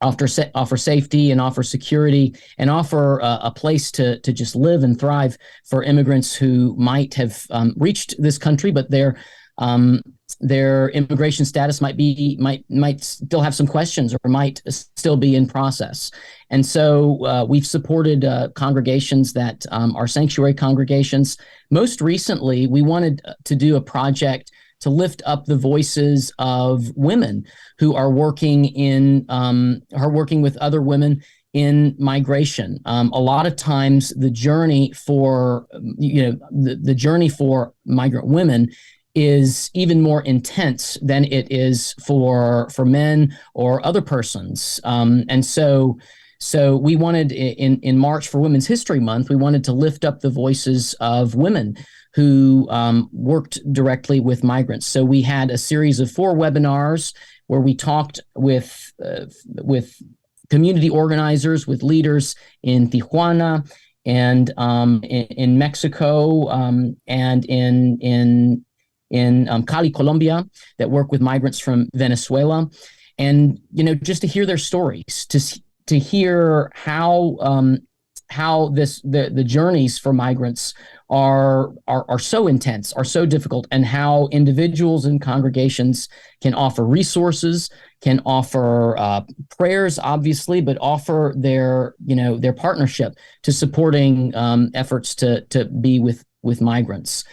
offer safety and offer security and offer a place to just live and thrive for immigrants who might have reached this country, but their immigration status might still have some questions or might still be in process. And so we've supported congregations that are sanctuary congregations. Most recently, we wanted to do a project to lift up the voices of women who are working with other women in migration. A lot of times, the journey for the journey for migrant women is even more intense than it is for men or other persons. And so we wanted in March for Women's History Month, we wanted to lift up the voices of women who worked directly with migrants. So we had a series of 4 webinars where we talked with community organizers, with leaders in Tijuana and in Mexico and in Cali, Colombia, that work with migrants from Venezuela, and just to hear their stories, to hear how the journeys for migrants are so intense, are so difficult, and how individuals and congregations can offer resources, can offer prayers, obviously, but offer their partnership to supporting efforts to be with migrants.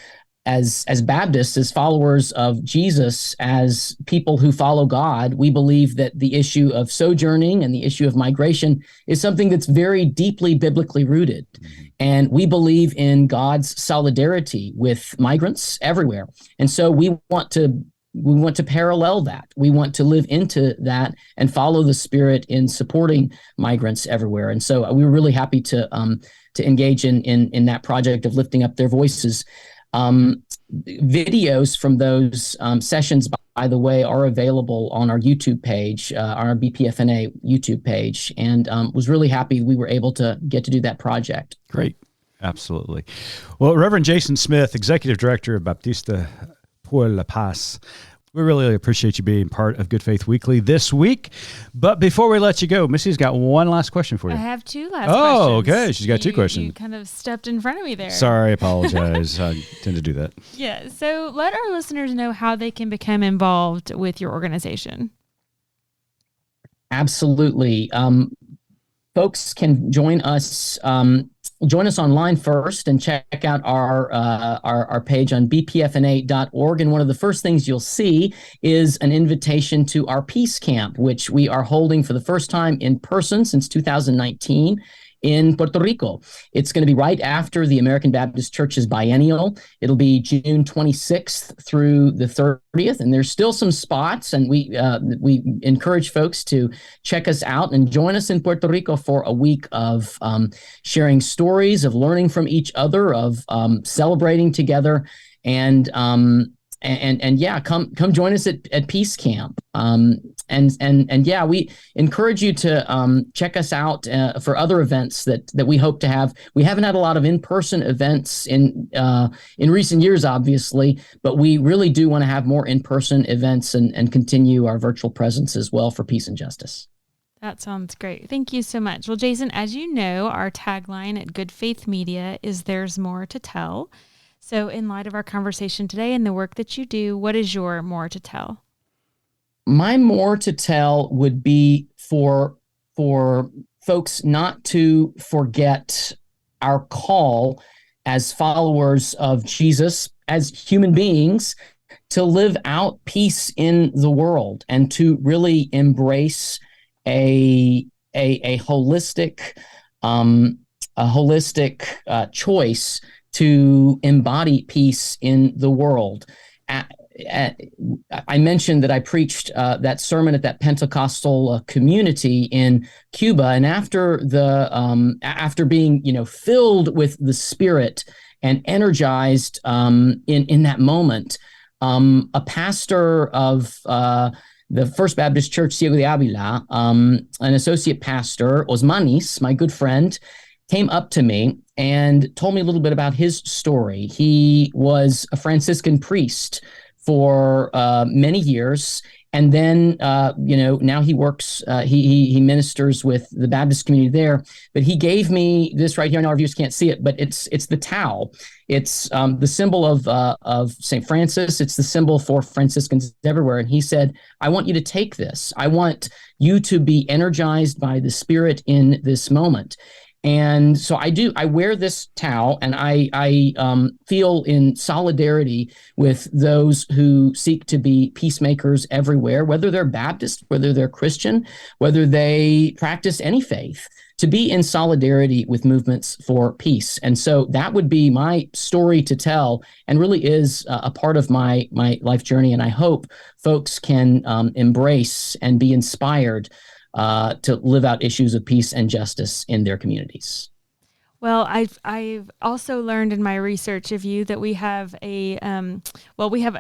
As Baptists, as followers of Jesus, as people who follow God, we believe that the issue of sojourning and the issue of migration is something that's very deeply biblically rooted. And we believe in God's solidarity with migrants everywhere. And so we want to parallel that. We want to live into that and follow the Spirit in supporting migrants everywhere. And so we're really happy to engage in that project of lifting up their voices. Videos from those sessions, by the way, are available on our YouTube page, our BPFNA YouTube page, and was really happy we were able to get to do that project. Great. Absolutely. Well, Reverend Jason Smith, Executive Director of Bautistas por la Paz, we really appreciate you being part of Good Faith Weekly this week. But before we let you go, Missy's got one last question for you. I have 2 last questions. Oh, okay. She's got 2 questions. You kind of stepped in front of me there. Sorry, I apologize. I tend to do that. Yeah. So let our listeners know how they can become involved with your organization. Absolutely. Folks can join us online first and check out our page on bpfna.org. And one of the first things you'll see is an invitation to our Peace Camp, which we are holding for the first time in person since 2019 in Puerto Rico. It's going to be right after the American Baptist Church's biennial. It'll be June 26th through the 30th, and there's still some spots, and we encourage folks to check us out and join us in Puerto Rico for a week of sharing stories, of learning from each other, of celebrating together, and and yeah, come join us at Peace Camp. And yeah, we encourage you to check us out for other events that we hope to have. We haven't had a lot of in-person events in recent years, obviously, but we really do want to have more in-person events and continue our virtual presence as well for peace and justice. That sounds great. Thank you so much. Well, Jason, as you know, our tagline at Good Faith Media is "There's more to tell." So in light of our conversation today and the work that you do, what is your more to tell? My more to tell would be for folks not to forget our call as followers of Jesus, as human beings, to live out peace in the world and to really embrace a holistic choice to embody peace in the world. I mentioned that I preached that sermon at that Pentecostal community in Cuba, and after being filled with the Spirit and energized in that moment, a pastor of the First Baptist Church Ciego de Avila, an associate pastor, Osmanis, my good friend, came up to me and told me a little bit about his story. He was a Franciscan priest for many years, and then now he works. He ministers with the Baptist community there. But he gave me this right here. I know our viewers can't see it, but it's the towel. It's the symbol of St. Francis. It's the symbol for Franciscans everywhere. And he said, "I want you to take this. I want you to be energized by the Spirit in this moment." And so I do. I wear this towel, and I feel in solidarity with those who seek to be peacemakers everywhere, whether they're Baptist, whether they're Christian, whether they practice any faith, to be in solidarity with movements for peace. And so that would be my story to tell, and really is a part of my life journey. And I hope folks can embrace and be inspired to live out issues of peace and justice in their communities. Well, I've also learned in my research of you that we have we have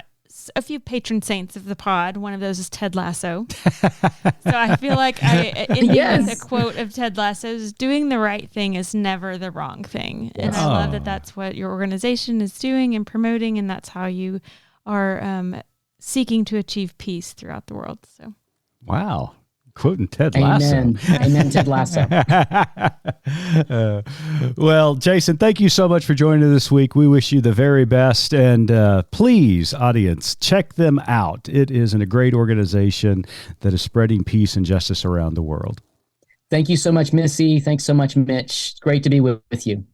a few patron saints of the pod. One of those is Ted Lasso. So I feel like with a quote of Ted Lasso's, "Doing the right thing is never the wrong thing." Yes. And I love that that's what your organization is doing and promoting, and that's how you are seeking to achieve peace throughout the world. So, wow. Quoting Ted Lasso. Amen, Ted Lasso. Well, Jason, thank you so much for joining us this week. We wish you the very best. And please, audience, check them out. It is a great organization that is spreading peace and justice around the world. Thank you so much, Missy. Thanks so much, Mitch. It's great to be with you.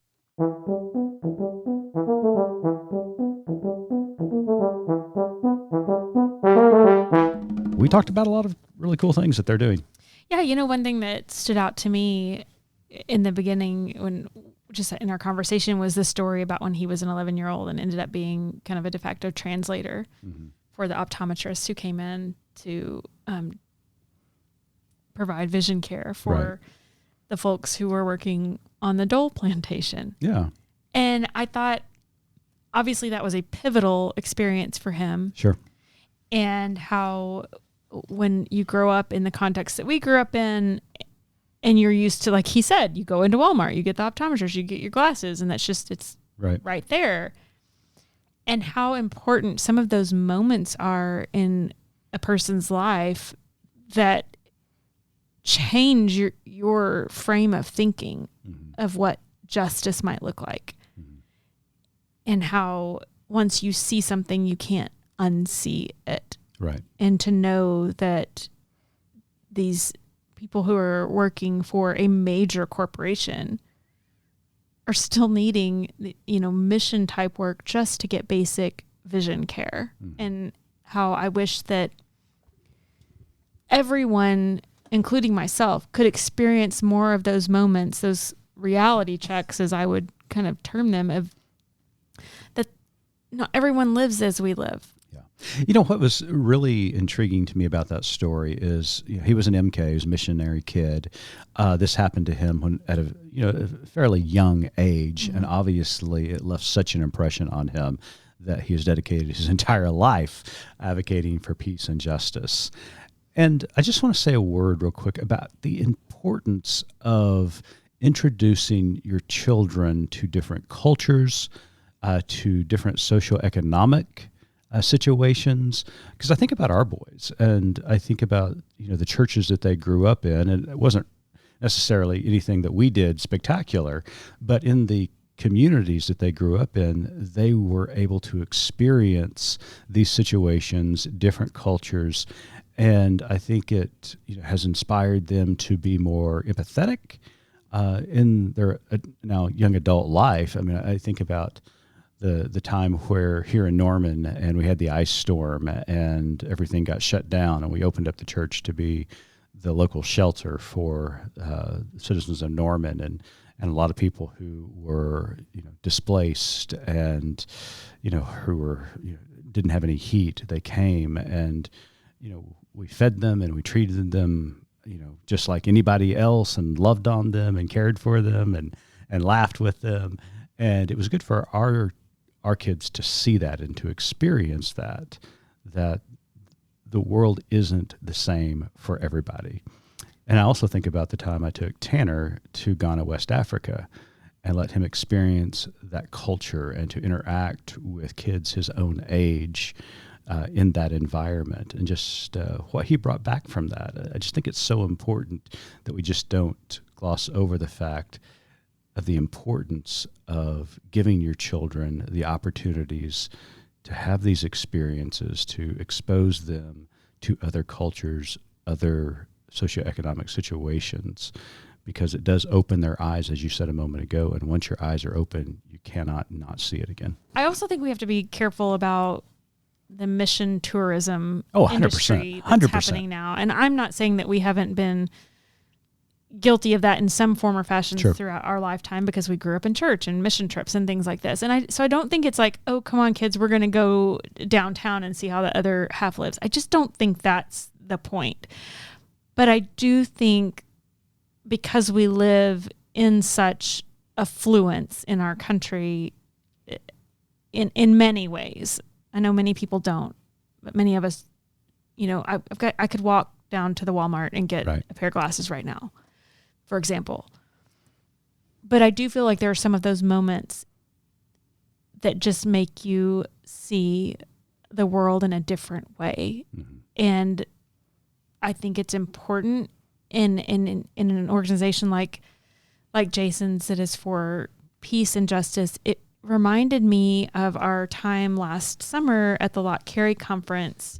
We talked about a lot of really cool things that they're doing. Yeah, one thing that stood out to me in the beginning, when just in our conversation, was the story about when he was an 11-year-old and ended up being kind of a de facto translator for the optometrist who came in to provide vision care for the folks who were working on the Dole plantation. Yeah. And I thought, obviously, that was a pivotal experience for him. Sure. And how when you grow up in the context that we grew up in, and you're used to, like he said, you go into Walmart, you get the optometrist, you get your glasses, and it's right there. And how important some of those moments are in a person's life that change your frame of thinking of what justice might look like. And how once you see something, you can't unsee it. Right. And to know that these people who are working for a major corporation are still needing, mission type work just to get basic vision care. And how I wish that everyone, including myself, could experience more of those moments, those reality checks, as I would kind of term them, of that not everyone lives as we live. What was really intriguing to me about that story is he was an MK, he was a missionary kid. This happened to him when at a fairly young age, and obviously it left such an impression on him that he has dedicated his entire life advocating for peace and justice. And I just want to say a word real quick about the importance of introducing your children to different cultures, to different socioeconomic situations. Because I think about our boys, and I think about the churches that they grew up in, and it wasn't necessarily anything that we did spectacular, but in the communities that they grew up in, they were able to experience these situations, different cultures, and I think it has inspired them to be more empathetic in their now young adult life. I mean, I think about the time where here in Norman, and we had the ice storm, and everything got shut down, and we opened up the church to be the local shelter for citizens of Norman, and a lot of people who were displaced and who were didn't have any heat. They came, and we fed them and we treated them just like anybody else, and loved on them and cared for them and laughed with them. And it was good for our kids to see that and to experience that the world isn't the same for everybody. And I also think about the time I took Tanner to Ghana, West Africa, and let him experience that culture and to interact with kids his own age in that environment, and just what he brought back from that. I just think it's so important that we just don't gloss over the fact of the importance of giving your children the opportunities to have these experiences, to expose them to other cultures, other socioeconomic situations, because it does open their eyes, as you said a moment ago. And once your eyes are open, you cannot not see it again. I also think we have to be careful about the mission tourism 100%, industry that's happening now. And I'm not saying that we haven't been guilty of that in some form or fashion throughout our lifetime, because we grew up in church and mission trips and things like this. And so I don't think it's like, oh, come on, kids, we're going to go downtown and see how the other half lives. I just don't think that's the point. But I do think, because we live in such affluence in our country in many ways, I know many people don't, but many of us, I could walk down to the Walmart and get a pair of glasses right now, for example. But I do feel like there are some of those moments that just make you see the world in a different way. Mm-hmm. And I think it's important in an organization like Jason's that is for peace and justice. It reminded me of our time last summer at the Lot Carey conference.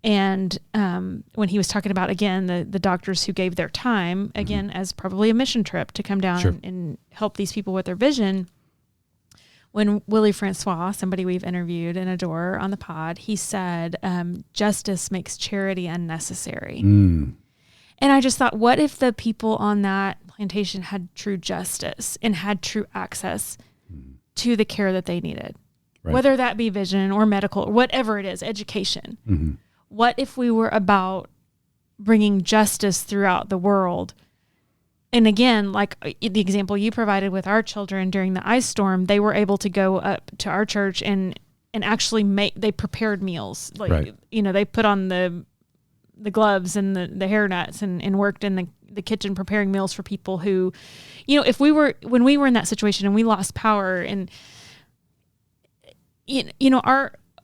And when he was talking about, again, the doctors who gave their time, again, as probably a mission trip to come down and help these people with their vision. When Willie Francois, somebody we've interviewed and adore on the pod, he said, justice makes charity unnecessary. Mm. And I just thought, what if the people on that plantation had true justice and had true access to the care that they needed, whether that be vision or medical or whatever it is, education. Mm-hmm. What if we were about bringing justice throughout the world? And again, like the example you provided with our children during the ice storm, they were able to go up to our church and actually they prepared meals. Like, they put on the gloves and the hairnets and worked in the kitchen preparing meals for people who, when we were in that situation and we lost power, and,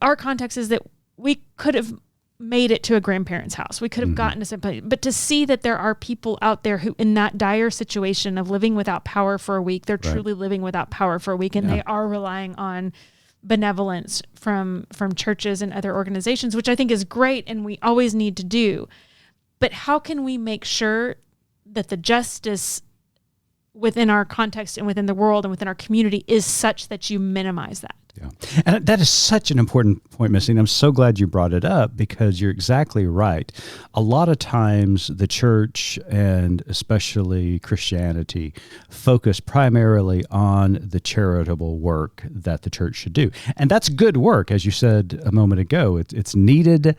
our context is that we could have made it to a grandparent's house. We could have gotten to somebody, but to see that there are people out there who, in that dire situation of living without power for a week, they're truly living without power for a week, and they are relying on benevolence from churches and other organizations, which I think is great and we always need to do. But how can we make sure that the justice within our context and within the world and within our community is such that you minimize that? Yeah. And that is such an important point, Missy. And I'm so glad you brought it up, because you're exactly right. A lot of times the church, and especially Christianity, focus primarily on the charitable work that the church should do. And that's good work, as you said a moment ago. It's needed.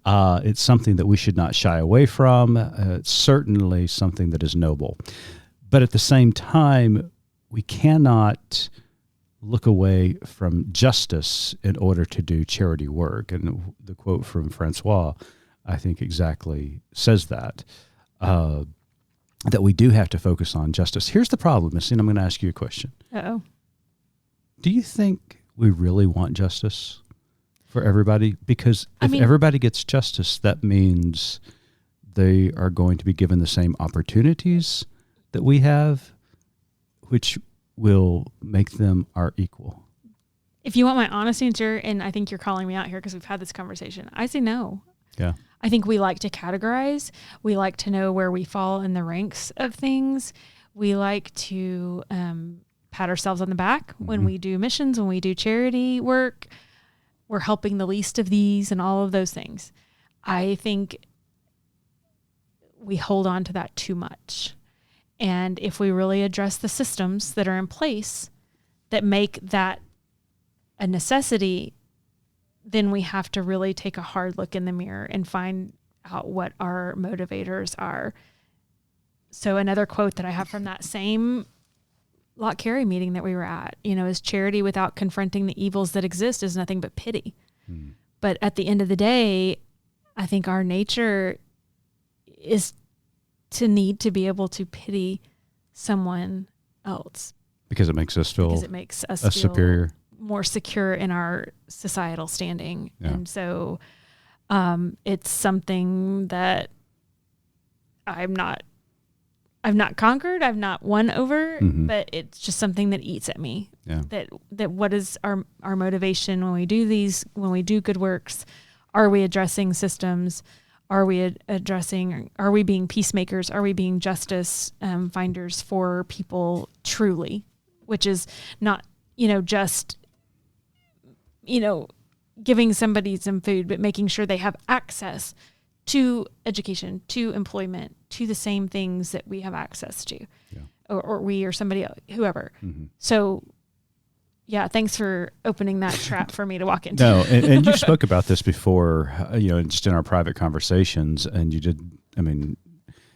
It's something that we should not shy away from. It's certainly something that is noble. But at the same time, we cannot look away from justice in order to do charity work. And the quote from Francois, I think, exactly says that, that we do have to focus on justice. Here's the problem, Missy, and I'm going to ask you a question. Uh-oh. Do you think we really want justice for everybody? Because if everybody gets justice, that means they are going to be given the same opportunities that we have, which will make them our equal. If you want my honest answer, and I think you're calling me out here because we've had this conversation, I say no. Yeah. I think we like to categorize. We like to know where we fall in the ranks of things. We like to pat ourselves on the back when we do missions, when we do charity work. We're helping the least of these and all of those things. I think we hold on to that too much. And if we really address the systems that are in place that make that a necessity, then we have to really take a hard look in the mirror and find out what our motivators are. So another quote that I have from that same Lock Carey meeting that we were at, is charity without confronting the evils that exist is nothing but pity. But at the end of the day, I think our nature is to need to be able to pity someone else. Because it makes us feel superior, more secure in our societal standing. Yeah. And so it's something that I've not conquered, I've not won over, but it's just something that eats at me. Yeah. That what is our motivation when we do good works? Are we addressing systems? Are we being peacemakers? Are we being justice finders for people truly? Which is not, just, giving somebody some food, but making sure they have access to education, to employment, to the same things that we have access to, or we or somebody else, whoever. So, yeah, thanks for opening that trap for me to walk into. No, and you spoke about this before, just in our private conversations, and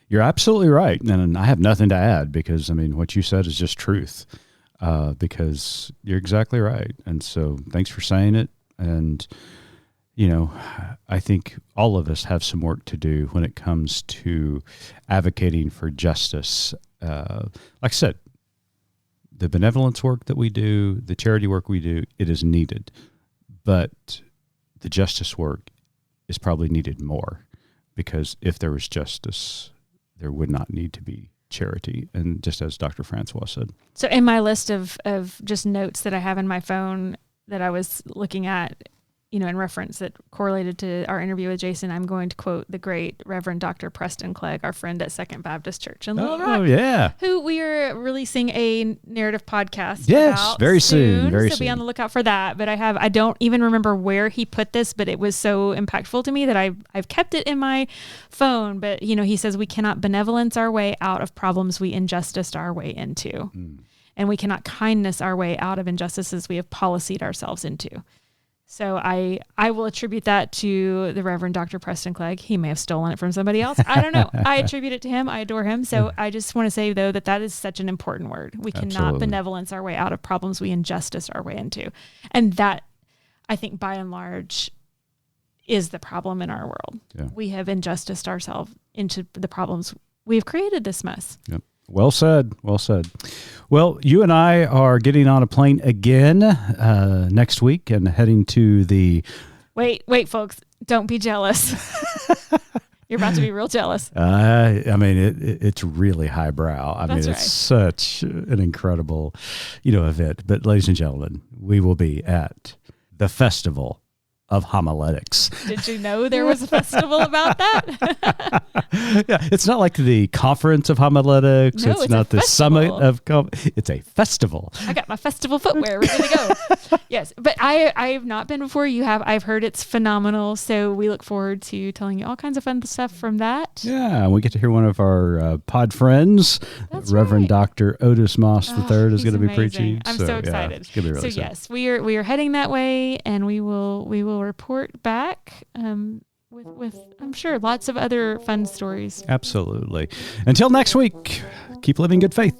you're absolutely right. And I have nothing to add because, what you said is just truth, because you're exactly right. And so thanks for saying it. And, I think all of us have some work to do when it comes to advocating for justice. Like I said, the benevolence work that we do, the charity work we do, it is needed. But the justice work is probably needed more, because if there was justice, there would not need to be charity. And just as Dr. Francois said. So in my list of just notes that I have in my phone that I was looking at, in reference that correlated to our interview with Jason, I'm going to quote the great Reverend Dr. Preston Clegg, our friend at Second Baptist Church in Little Rock. Oh, yeah. Who we are releasing a narrative podcast about very soon. So be on the lookout for that. But I don't even remember where he put this, but it was so impactful to me that I've kept it in my phone. But, he says we cannot benevolence our way out of problems we injustice our way into. And we cannot kindness our way out of injustices we have policied ourselves into. So I will attribute that to the Reverend Dr. Preston Clegg. He may have stolen it from somebody else. I don't know. I attribute it to him. I adore him. So I just want to say, though, that is such an important word. We cannot benevolence our way out of problems we injustice our way into. And that, I think, by and large, is the problem in our world. Yeah. We have injusticed ourselves into the problems. We've created this mess. Yep. Well said. Well said. Well, you and I are getting on a plane again next week and heading to the... Wait, folks. Don't be jealous. You're about to be real jealous. It's really highbrow. It's such an incredible, event. But ladies and gentlemen, we will be at the Festival of Homiletics. Did you know there was a festival about that? Yeah, it's not like the conference of homiletics. No, it's not the summit of. It's a festival. I got my festival footwear ready to go. Yes, but I have not been before. You have. I've heard it's phenomenal. So we look forward to telling you all kinds of fun stuff from that. Yeah, we get to hear one of our pod friends, Reverend Dr. Otis Moss III, is going to be preaching. I'm so excited. Yeah, it's going to be really so yes, we are heading that way, and we will report back with I'm sure lots of other fun stories. Absolutely. Until next week, keep living good faith.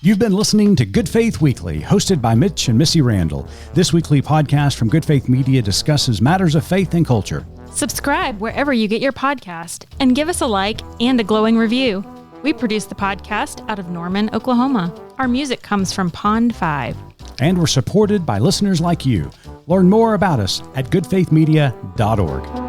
You've been listening to Good Faith Weekly, hosted by Mitch and Missy Randall. This weekly podcast from Good Faith Media discusses matters of faith and culture. Subscribe wherever you get your podcast and give us a like and a glowing review. We produce the podcast out of Norman, Oklahoma. Our music comes from Pond 5. And we're supported by listeners like you. Learn more about us at goodfaithmedia.org.